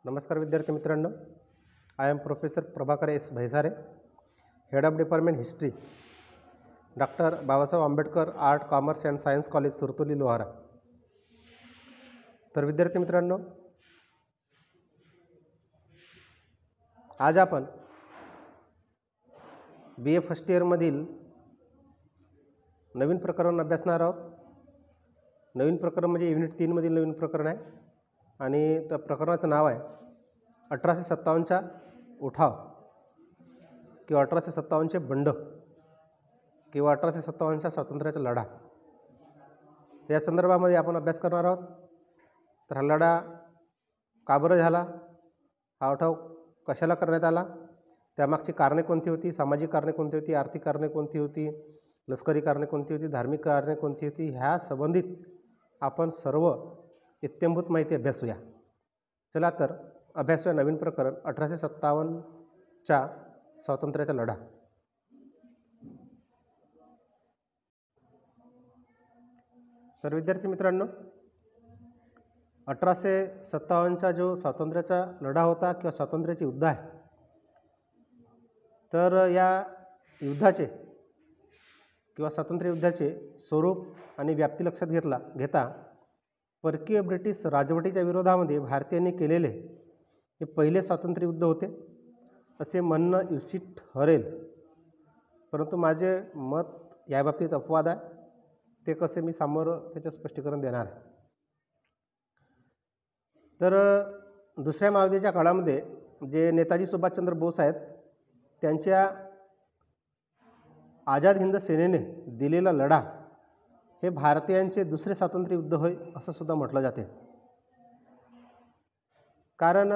नमस्कार विद्यार्थी मित्रांनो, I am professor Prabhakar S Bhaisare, head of department history, doctor Babasaheb Ambedkar art commerce and science college Surtoli Lohara. तर विद्यार्थी मित्रांनो, आज आपण BA फर्स्ट इयरमधील नवीन प्रकरण अभ्यासणार आहोत. नवीन प्रकरण म्हणजे युनिट 3 मधील नवीन प्रकरण आहे आणि त्या प्रकरणाचं नाव आहे 1857चा उठाव किंवा 1857चे बंड किंवा 1857च्या स्वातंत्र्याचा लढा. या संदर्भामध्ये आपण अभ्यास करणार आहोत. तर हा लढा का बरं झाला, हा उठाव कशाला करण्यात आला, त्यामागची कारणे कोणती होती, सामाजिक कारणे कोणती होती, आर्थिक कारणे कोणती होती, लष्करी कारणे कोणती होती, धार्मिक कारणे कोणती होती, ह्या संबंधित आपण सर्व इत्यंभूत माहिती अभ्यासूया. चला तर अभ्यासूया नवीन प्रकरण 1857च्या स्वातंत्र्याचा लढा. तर विद्यार्थी मित्रांनो, 1857चा जो स्वातंत्र्याचा लढा होता किंवा स्वातंत्र्याचे युद्ध आहे, तर या युद्धाचे किंवा स्वातंत्र्य युद्धाचे स्वरूप आणि व्याप्ती लक्षात घेता परकीय ब्रिटिश राजवटीच्या विरोधामध्ये भारतीयांनी केलेले हे पहिले स्वातंत्र्य युद्ध होते असे म्हणणं उचित ठरेल. परंतु माझे मत याबाबतीत अपवाद आहे. ते कसे मी सामोरं त्याचं स्पष्टीकरण देणार आहे. तर दुसऱ्या महायुद्धाच्या काळामध्ये जे नेताजी सुभाषचंद्र बोस आहेत, त्यांच्या आझाद हिंद सेनेने दिलेला लढा हे भारतीयांचे दुसरे स्वातंत्र्य युद्ध होय असं सुद्धा म्हटलं जाते. कारण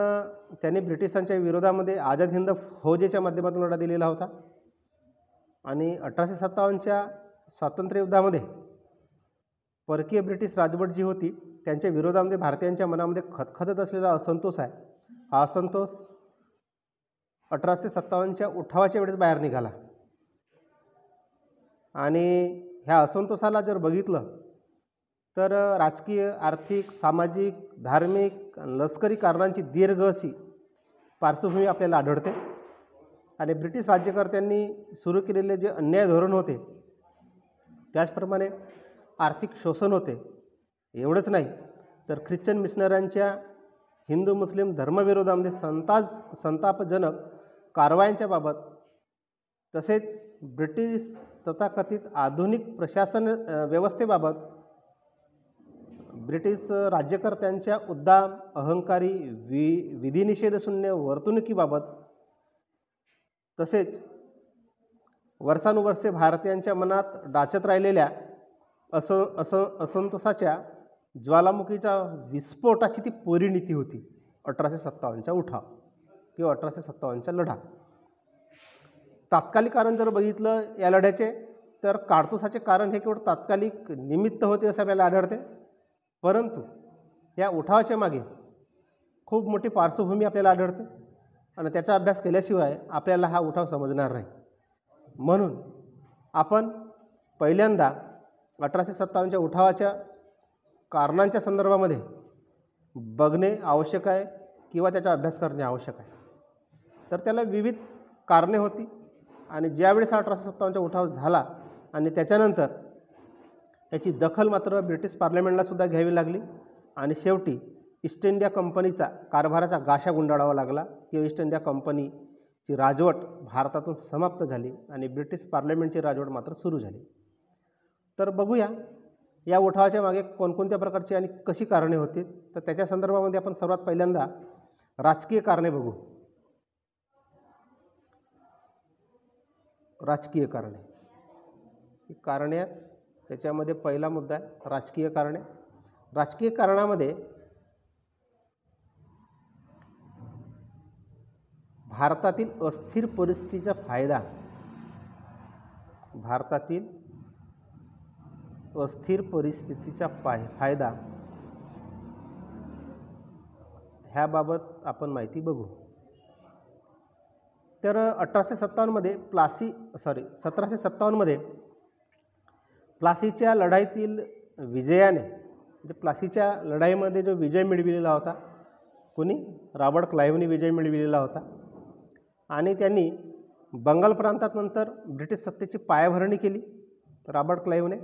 त्यांनी ब्रिटिशांच्या विरोधामध्ये आझाद हिंद फौजेच्या माध्यमातून लढा दिलेला होता आणि 1857च्या स्वातंत्र्य युद्धामध्ये परकीय ब्रिटिश राजवट जी होती त्यांच्या विरोधामध्ये भारतीयांच्या मनामध्ये खदखदत असलेला असंतोष आहे. हा असंतोष 1857च्या उठावाच्या वेळेस बाहेर निघाला आणि ह्या असंतोषाला जर बघितलं तर राजकीय, आर्थिक, सामाजिक, धार्मिक, लष्करी कारणांची दीर्घ अशी पार्श्वभूमी आपल्याला आढळते. आणि ब्रिटिश राज्यकर्त्यांनी सुरू केलेले जे अन्याय धोरण होते, त्याचप्रमाणे आर्थिक शोषण होते. एवढंच नाही तर ख्रिश्चन मिशनऱ्यांच्या हिंदू मुस्लिम धर्मविरोधामध्ये संतापजनक कारवायांच्या बाबत, तसेच ब्रिटिश तथाकथित आधुनिक प्रशासन व्यवस्थेबाबत, ब्रिटिश राज्यकर्त्यांच्या उद्दाम, अहंकारी, विधिनिषेधशून्य वर्तणुकीबाबत, तसेच वर्षानुवर्षे भारतीयांच्या मनात डाचत राहिलेल्या असंतोषाच्या ज्वालामुखीच्या विस्फोटाची ती परिणिती होती 1857चा उठाव किंवा 1857चा लढा. तात्कालिक कारण जर बघितलं या लढ्याचे, तर काडतुसाचे कारण हे केवळ तात्कालिक निमित्त होते असं आपल्याला आढळते. परंतु या उठावाच्या मागे खूप मोठी पार्श्वभूमी आपल्याला आढळते आणि त्याचा अभ्यास केल्याशिवाय आपल्याला हा उठाव समजणार नाही. म्हणून आपण पहिल्यांदा 1857च्या उठावाच्या कारणांच्या संदर्भामध्ये बघणे आवश्यक आहे किंवा त्याचा अभ्यास करणे आवश्यक आहे. तर त्याला विविध कारणे होती आणि ज्यावेळेस 1857चा उठाव झाला आणि त्याच्यानंतर त्याची दखल मात्र ब्रिटिश पार्लमेंटला सुद्धा घ्यावी लागली आणि शेवटी ईस्ट इंडिया कंपनीचा कारभाराचा गाशा गुंडाळावा लागला किंवा ईस्ट इंडिया कंपनीची राजवट भारतातून समाप्त झाली आणि ब्रिटिश पार्लमेंटची राजवट मात्र सुरू झाली. तर बघूया या उठावाच्या मागे कोणकोणत्या प्रकारची आणि कशी कारणे होती. तर त्याच्या संदर्भामध्ये आपण सर्वात पहिल्यांदा राजकीय कारणे बघू. राजकीय कारणे आहेत. त्याच्यामध्ये पहिला मुद्दा आहे राजकीय कारणे. राजकीय कारणामध्ये भारतातील अस्थिर परिस्थितीचा फायदा, ह्याबाबत आपण माहिती बघू. तर 1757मध्ये प्लासीच्या लढाईतील विजयाने, म्हणजे प्लासीच्या लढाईमध्ये जो विजय मिळविलेला होता कोणी? रॉबर्ट क्लाइव्हने विजय मिळविलेला होता आणि त्यांनी बंगाल प्रांतात नंतर ब्रिटिश सत्तेची पायाभरणी केली रॉबर्ट क्लाइव्हने.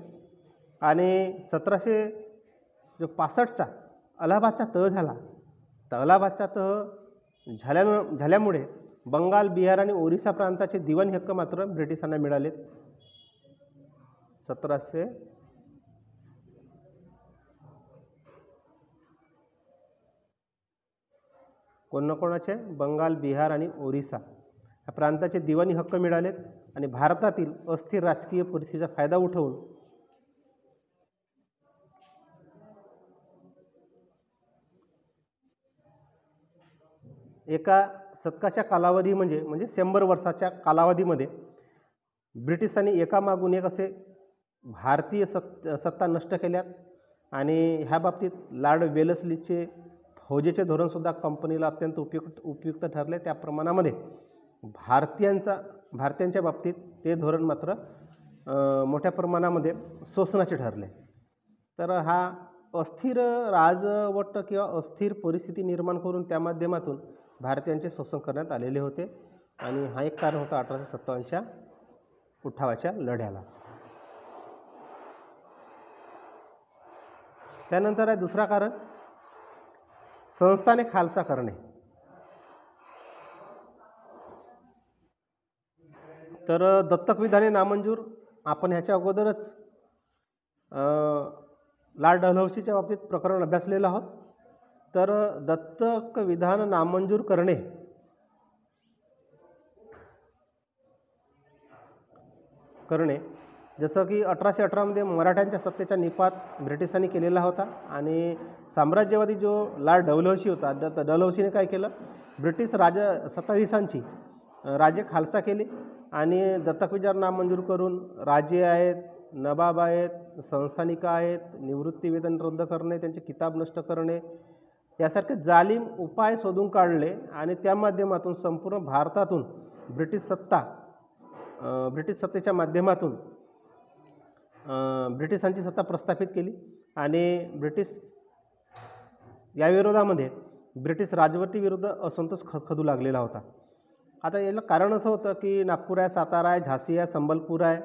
आणि 1765चा अलाहाबादचा तह झाला. तर अलाहाबादचा तह झाल्यामुळे बंगाल, बिहार आणि ओरिसा प्रांताचे दिवाणी हक्क मात्र ब्रिटिशांना मिळालेत. 1700 कोणाकोणाचे? बंगाल, बिहार आणि ओरिसा या प्रांताचे दिवाणी हक्क मिळालेत आणि भारतातील अस्थिर राजकीय परिस्थितीचा फायदा उठवून एका शतकाच्या कालावधी म्हणजे 100 वर्षाच्या कालावधीमध्ये ब्रिटिशांनी एकामागून एक असे भारतीय सत्ता नष्ट केल्यात. आणि ह्या बाबतीत लॉर्ड वेलस्लीचे फौजेचे धोरणसुद्धा कंपनीला अत्यंत उपयुक्त ठरले. त्या प्रमाणामध्ये भारतीयांच्या बाबतीत ते धोरण मात्र मोठ्या प्रमाणामध्ये शोषणाचे ठरले. तर हा अस्थिर राजवट किंवा अस्थिर परिस्थिती निर्माण करून त्या माध्यमातून भारतीयांचे शोषण करण्यात आलेले होते आणि हा एक कारण होता 1857च्या उठावाच्या लढ्याला. त्यानंतर आहे दुसरा कारण, संस्थाने खालसा करणे. तर दत्तक विधाने नामंजूर आपण ह्याच्या अगोदरच लॉर्ड डलहौसीच्या बाबतीत प्रकरण अभ्यासलेलं आहोत. तर दत्तक विधान नामंजूर करणे जसं की 1818मध्ये मराठ्यांच्या सत्तेचा निपात ब्रिटिशांनी केलेला होता आणि साम्राज्यवादी जो लॉर्ड डलहौसी होता, डलहौसीने काय केलं, ब्रिटिश सत्ताधीशांची राजे खालसा केली आणि दत्तक विधान नामंजूर करून राजे आहेत, नवाब आहेत, संस्थानिका आहेत, निवृत्ती वेतन रद्द करणे, त्यांचे किताब नष्ट करणे यासारखे जालिम उपाय शोधून काढले आणि त्या माध्यमातून संपूर्ण भारतातून ब्रिटिश सत्तेच्या माध्यमातून ब्रिटिशांची सत्ता प्रस्थापित केली आणि या विरोधामध्ये ब्रिटिश राजवटीविरुद्ध असंतोष खदू लागलेला होता. आता याला कारण असं होतं की नागपूर आहे, सातारा आहे, झाशी आहे, संबलपूर आहे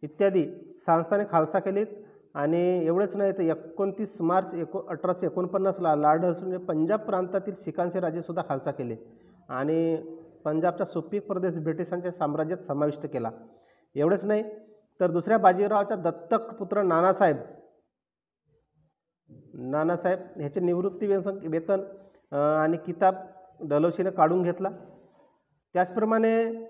इत्यादी संस्थाने खालसा केलीत. आणि एवढंच नाही तर 29 मार्च 1849ला लॉर्ड डलहौसीने पंजाब प्रांतातील सिखांचे राजेसुद्धा खालसा केले आणि पंजाबचा सुपीक प्रदेश ब्रिटिशांच्या साम्राज्यात समाविष्ट केला. एवढंच नाही तर दुसऱ्या बाजीरावाचा दत्तक पुत्र नानासाहेब ह्याचे निवृत्ती वेतन आणि किताब डलहौसीने काढून घेतला. त्याचप्रमाणे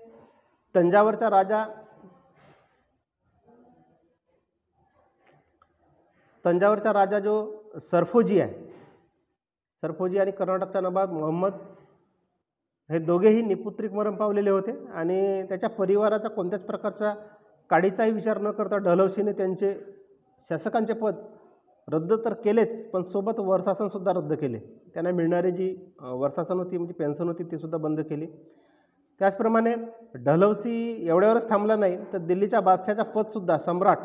तंजावरचा राजा जो सरफोजी आणि कर्नाटकचा नवाब मोहम्मद हे दोघेही निपुत्रिक मरण पावलेले होते आणि त्याच्या परिवाराचा कोणत्याच प्रकारचा काडीचाही विचार न करता डलहौसीने त्यांचे शासकांचे पद रद्द तर केलेच, पण सोबत वर्षासनसुद्धा रद्द केले. त्यांना मिळणारी जी वर्षासन होती म्हणजे पेन्शन होती ती सुद्धा बंद केली. त्याचप्रमाणे डलहौसी एवढ्यावरच थांबला नाही तर दिल्लीच्या बादशाहचा पदसुद्धा सम्राट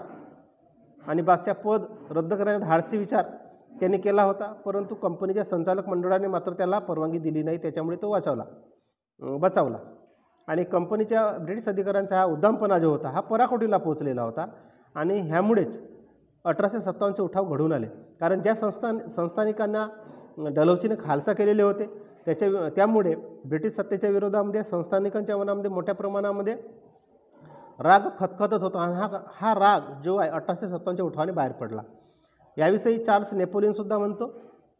आणि बादशाह पद रद्द करण्याचा धाडसी विचार त्यांनी केला होता, परंतु कंपनीच्या संचालक मंडळाने मात्र त्याला परवानगी दिली नाही. त्याच्यामुळे तो बचावला आणि कंपनीच्या ब्रिटिश अधिकाऱ्यांचा हा उद्दामपणा जो होता हा पराकोटीला पोहोचलेला होता आणि ह्यामुळेच 1857चे उठाव घडून आले. कारण ज्या संस्थानिकांना डलहौसीने खालसा केलेले होते त्यामुळे ब्रिटिश सत्तेच्या विरोधामध्ये संस्थानिकांच्या मनामध्ये मोठ्या प्रमाणामध्ये राग खतखतत होता आणि हा राग जो आहे 1857च्या उठावाने बाहेर पडला. याविषयी चार्ल्स नेपोलियनसुद्धा म्हणतो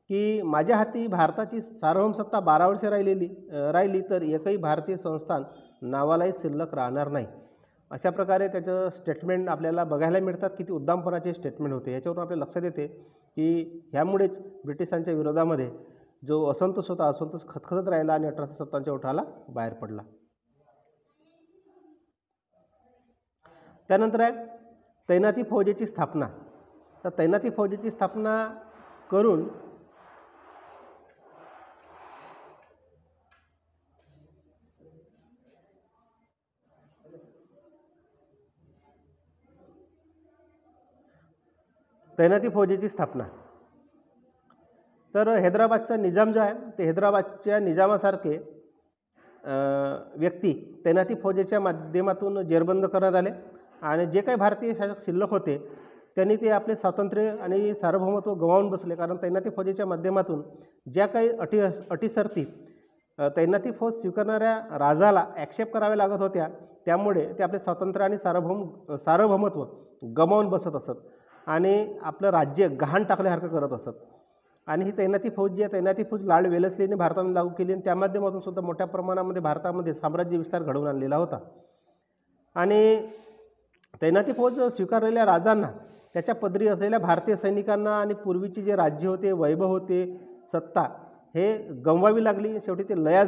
की माझ्या हाती भारताची सार्वभौमसत्ता 12 वर्षे राहिली तर एकही भारतीय संस्थान नावालाही शिल्लक राहणार नाही. अशा प्रकारे त्याचं स्टेटमेंट आपल्याला बघायला मिळतात. किती उद्दामपणाचे स्टेटमेंट होते. याच्यावरून आपल्याला लक्षात येते की ह्यामुळेच ब्रिटिशांच्या विरोधामध्ये जो असंतोष होता असंतोष खतखतत राहिला आणि 1857च्या उठावाला बाहेर पडला. त्यानंतर आहे तैनाती फौजेची स्थापना. तर तैनाती फौजेची स्थापना करून तर हैदराबादचा निजाम जो आहे ते हैदराबादच्या निजामासारखे व्यक्ती तैनाती फौजेच्या माध्यमातून जेरबंद करण्यात आले आणि जे काही भारतीय शासक शिल्लक होते त्यांनी ते आपले स्वातंत्र्य आणि सार्वभौमत्व गमावून बसले, कारण तैनाती फौजेच्या माध्यमातून ज्या काही अटीशर्ती तैनाती फौज स्वीकारणाऱ्या राजाला ॲक्सेप्ट कराव्या लागत होत्या, त्यामुळे ते आपले स्वातंत्र्य आणि सार्वभौमत्व गमावून बसत असत आणि आपलं राज्य गहाण टाकल्यासारखं करत असत. आणि ही तैनाती फौज जी आहे, तैनाती फौज लॉर्ड वेलेस्लीने भारतामध्ये लागू केली आणि त्या माध्यमातून सुद्धा मोठ्या प्रमाणामध्ये भारतामध्ये साम्राज्य विस्तार घडवून आणलेला होता. आणि तैनाती फौज स्वीकारलेल्या राजांना, त्याच्या पदरी असलेल्या भारतीय सैनिकांना आणि पूर्वीचे जे राज्य होते, वैभव होते, सत्ता हे गमवावी लागली. शेवटी ते लयास